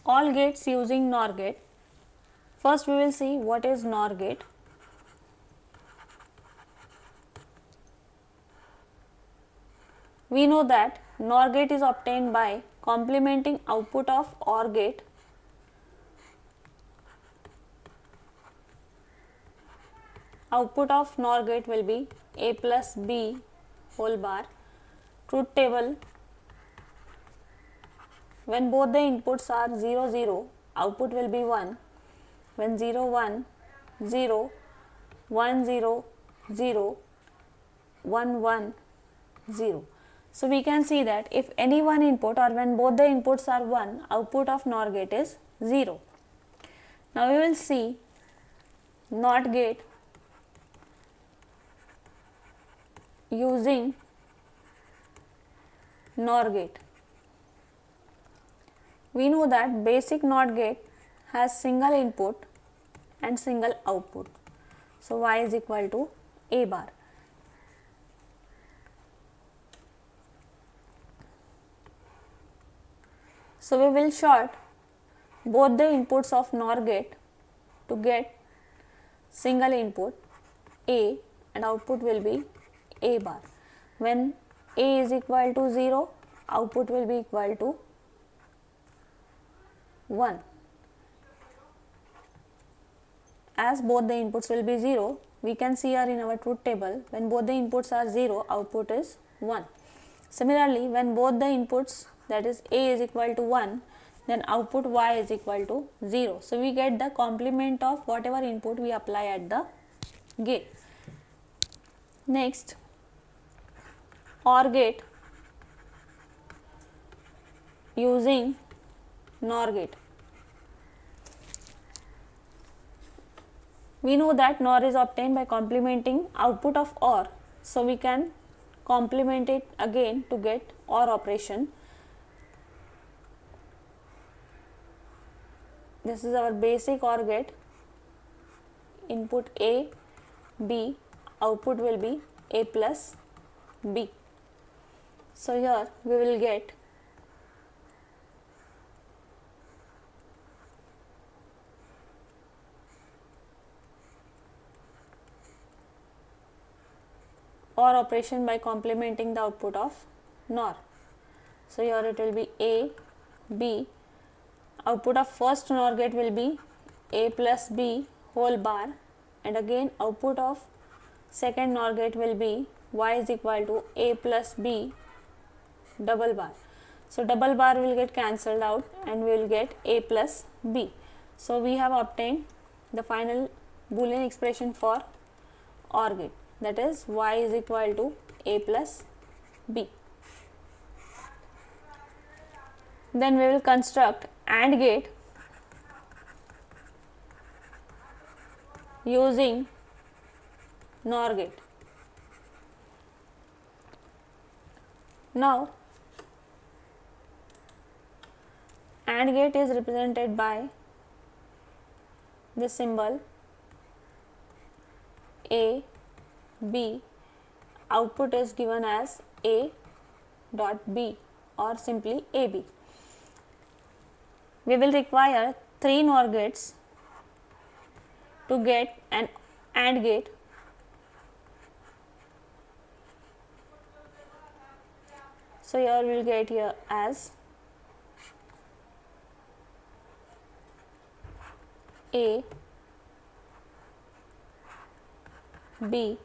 all gates using NOR gate. First we will see what is NOR gate. We know that NOR gate is obtained by complementing output of OR gate output of NOR gate will be a plus b whole bar. Truth table, when both the inputs are 0 0, output will be 1. When 0 1 0 1 0 0 1 1 0. So we can see that if any one input or when both the inputs are 1, output of NOR gate is 0. Now we will see NOT gate using NOR gate. We know that basic NOT gate has single input and single output. So y is equal to a bar. So we will short both the inputs of NOR gate to get single input a and output will be a bar. When a is equal to 0, output will be equal to 1. As both the inputs will be 0, we can see here in our truth table, when both the inputs are 0, output is 1. Similarly, when both the inputs, that is a is equal to 1, then output y is equal to 0. So we get the complement of whatever input we apply at the gate. Next, OR gate using NOR gate. We know that NOR is obtained by complementing output of OR. So we can complement it again to get OR operation. This is our basic OR gate. Input A, B, output will be A plus B. So here we will get OR operation by complementing the output of NOR. So here it will be A, B. Output of first NOR gate will be a plus b whole bar, and again output of second NOR gate will be y is equal to a plus b double bar. So double bar will get cancelled out and we will get a plus b. So we have obtained the final Boolean expression for OR gate, that is y is equal to a plus b. Then we will construct AND gate using NOR gate. Now AND gate is represented by this symbol A, B, output is given as A dot B or simply AB. We will require 3 NOR gates to get an AND gate. So here we will get here as A, B,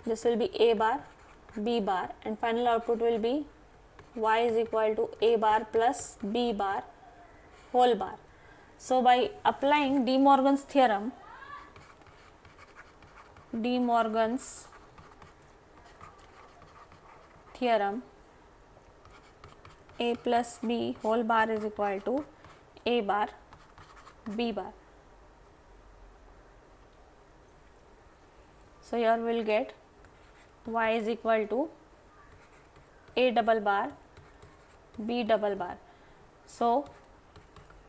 this will be A bar, B bar, and final output will be y is equal to A bar plus B bar whole bar. So by applying De Morgan's theorem, A plus B whole bar is equal to A bar B bar. So here we will get y is equal to A double bar B double bar. So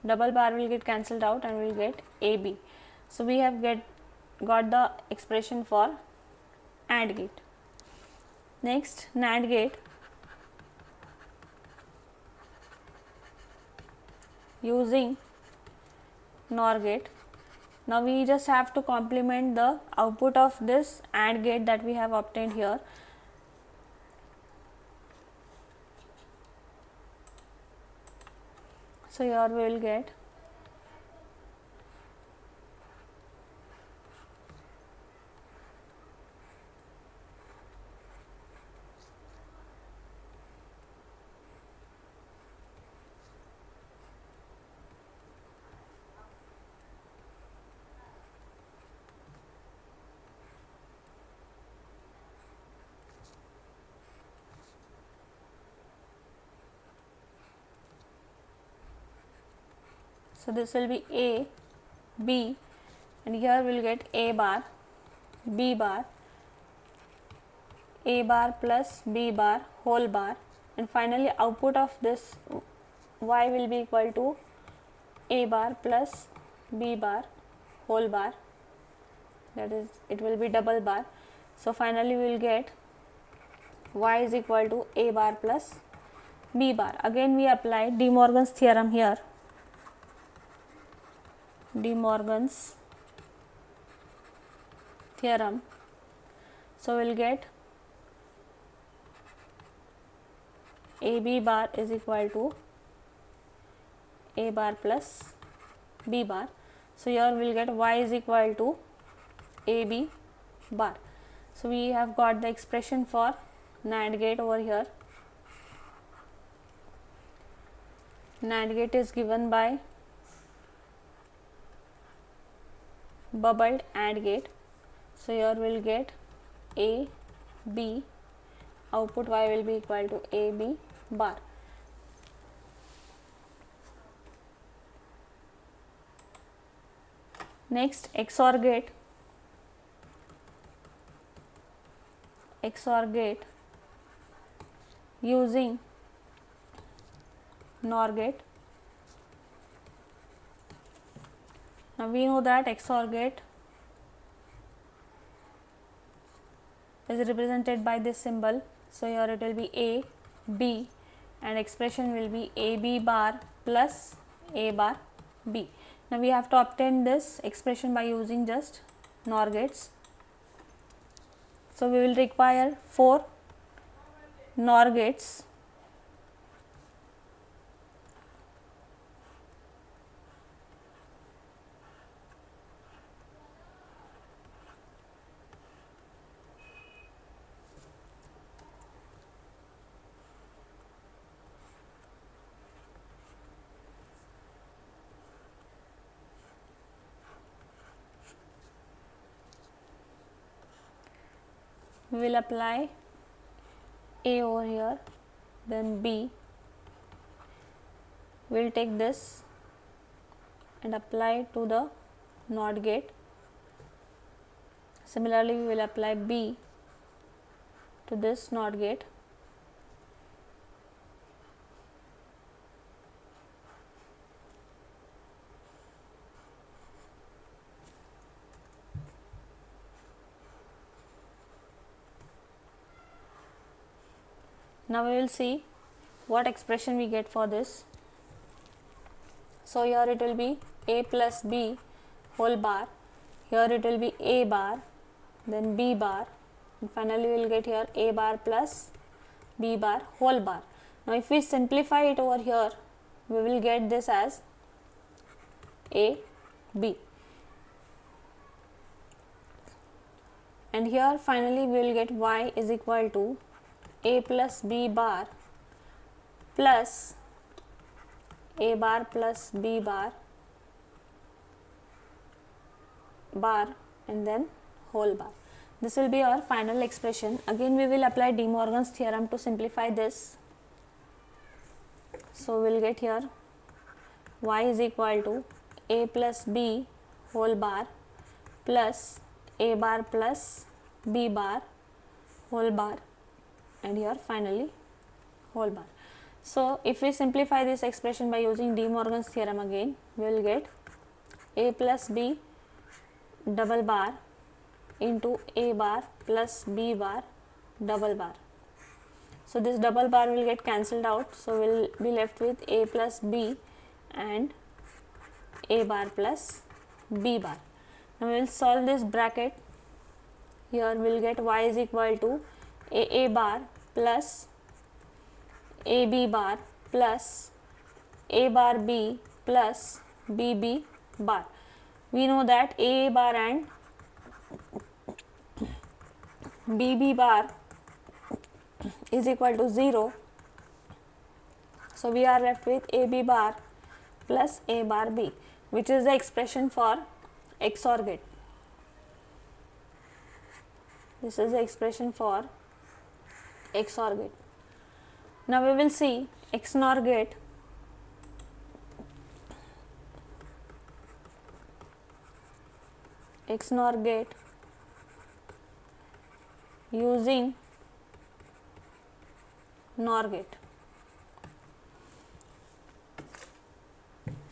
double bar will get cancelled out and we will get AB. So we have got the expression for AND gate. Next, NAND gate. using NOR gate. Now we just have to complement the output of this AND gate that we have obtained here. So here we will get so this will be A, B, and here we will get A bar, B bar, A bar plus B bar whole bar, and finally output of this Y will be equal to A bar plus B bar whole bar, that is it will be double bar. So finally we will get Y is equal to A bar plus B bar. Again we apply De Morgan's theorem here. De Morgan's theorem. So we will get AB bar is equal to A bar plus B bar. So here we will get Y is equal to AB bar. So we have got the expression for NAND gate over here. NAND gate is given by bubbled AND gate. So here we will get A, B, output Y will be equal to A, B bar. Next, XOR gate. XOR gate using NOR gate. Now we know that XOR gate is represented by this symbol. So here it will be A, B, and expression will be AB bar plus A bar B. Now we have to obtain this expression by using just NOR gates. So we will require 4 NOR gates. We will apply A over here, then B. We will take this and apply to the NOT gate. Similarly, we will apply B to this NOT gate. Now we will see what expression we get for this. So here it will be A plus B whole bar, here it will be A bar, then B bar, and finally we will get here A bar plus B bar whole bar. Now if we simplify it over here, we will get this as A, B. And here finally we will get Y is equal to A plus B bar plus A bar plus B bar and then whole bar. This will be our final expression. Again we will apply De Morgan's theorem to simplify this. So we will get here Y is equal to A plus B whole bar plus A bar plus B bar whole bar, and here finally whole bar. So if we simplify this expression by using De Morgan's theorem again, we will get A plus B double bar into A bar plus B bar double bar. So this double bar will get cancelled out, so we will be left with A plus B and A bar plus B bar. Now we will solve this bracket. Here we will get y is equal to A bar plus AB bar plus A bar B plus BB bar. We know that A bar and BB bar is equal to 0. So we are left with AB bar plus A bar B, which is the expression for XOR gate. This is the expression for XOR gate. Now we will see XNOR gate. XNOR gate using NOR gate.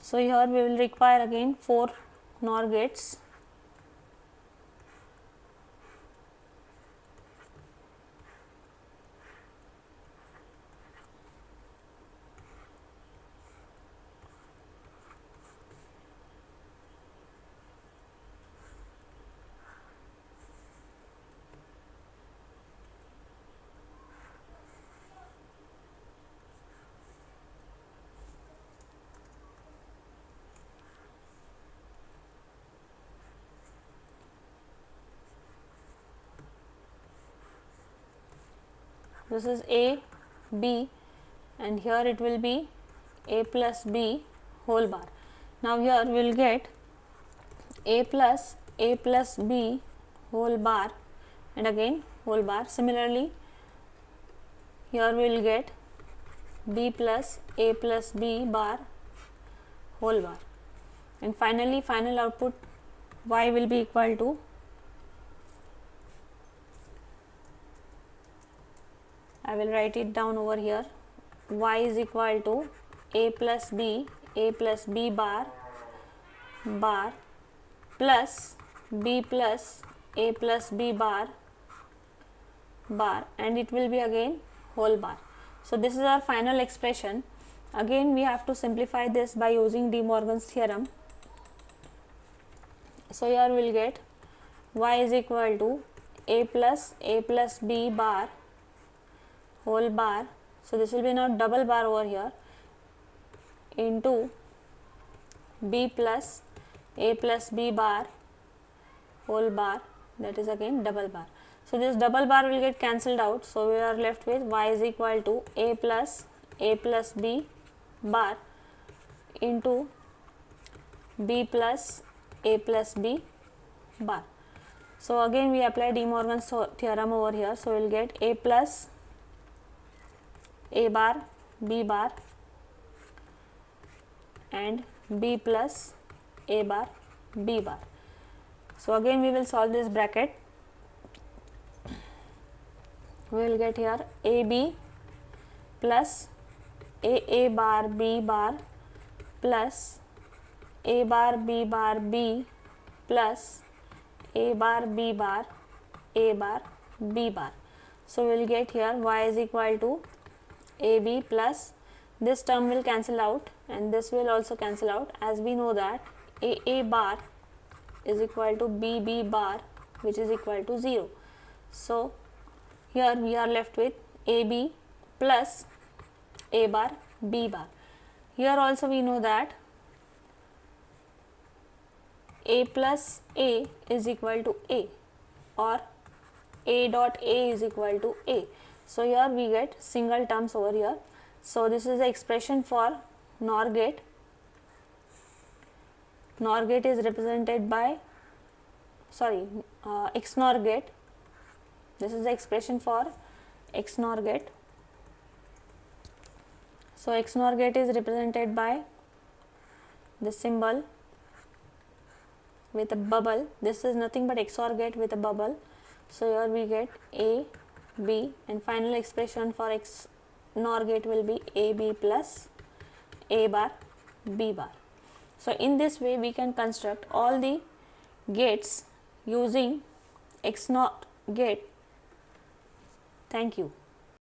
So here we will require again 4 NOR gates. This is A, B, and here it will be A plus B whole bar. Now here we will get A plus B whole bar and again whole bar. Similarly, here we will get B plus A plus B bar whole bar, and finally final output y will be equal to I will write it down over here. Y is equal to A plus B bar plus B plus A plus B bar and it will be again whole bar. So this is our final expression. Again we have to simplify this by using De Morgan's theorem. So here we will get y is equal to A plus B bar whole bar. So this will be now double bar over here into B plus A plus B bar whole bar, that is again double bar. So this double bar will get cancelled out. So we are left with y is equal to A plus B bar into B plus A plus B bar. So again we apply De Morgan's theorem over here. So we will get A plus A bar B bar and B plus A bar B bar. So again we will solve this bracket. We will get here AB plus A bar B bar plus A bar B bar B plus A bar B bar A bar B bar. So we will get here y is equal to AB plus this term will cancel out and this will also cancel out, as we know that A bar is equal to BB bar, which is equal to 0. So here we are left with AB plus A bar B bar. Here also we know that A plus A is equal to A or A dot A is equal to A. So here we get single terms over here. So this is the expression for NOR gate. NOR gate is represented by XNOR gate. This is the expression for XNOR gate. So XNOR gate is represented by the symbol with a bubble. This is nothing but XOR gate with a bubble. So here we get A, B, and final expression for XNOR gate will be AB plus A bar B bar. So in this way we can construct all the gates using XNOR gate. Thank you.